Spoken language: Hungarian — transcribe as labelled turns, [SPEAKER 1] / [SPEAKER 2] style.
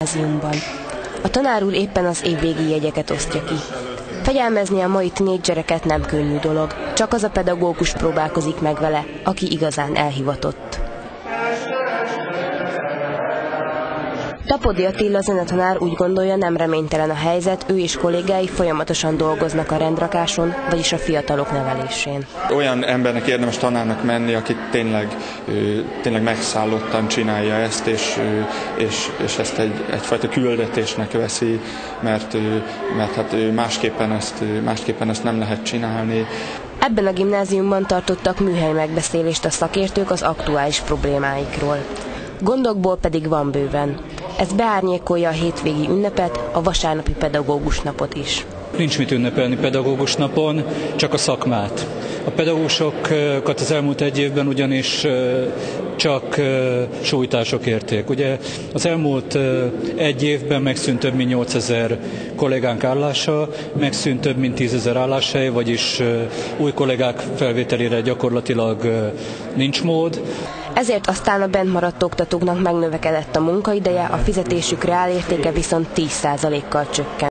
[SPEAKER 1] gimnáziumban. A tanár úr éppen az évvégi jegyeket osztja ki. Fegyelmezni a mai tínédzsereket nem könnyű dolog, csak az a pedagógus próbálkozik meg vele, aki igazán elhivatott. Tapodi Attila zenetanár úgy gondolja, nem reménytelen a helyzet, ő és kollégái folyamatosan dolgoznak a rendrakáson, vagyis a fiatalok nevelésén.
[SPEAKER 2] Olyan embernek érdemes tanárnak menni, aki tényleg megszállottan csinálja ezt, és ezt egyfajta küldetésnek veszi, mert hát másképpen ezt nem lehet csinálni.
[SPEAKER 1] Ebben a gimnáziumban tartottak műhely megbeszélést a szakértők az aktuális problémáikról. Gondokból pedig van bőven. Ez beárnyékolja a hétvégi ünnepet, a vasárnapi pedagógus napot is.
[SPEAKER 3] Nincs mit ünnepelni pedagógus napon, csak a szakmát. A pedagógusokat az elmúlt egy évben ugyanis csak sújtások érték. Ugye az elmúlt egy évben megszűnt több mint 8000 kollégánk állása, megszűnt több mint 10 000 álláshely, vagyis új kollégák felvételére gyakorlatilag nincs mód.
[SPEAKER 1] Ezért aztán a bent maradt oktatóknak megnövekedett a munkaideje, a fizetésük reálértéke viszont 10%-kal csökkent.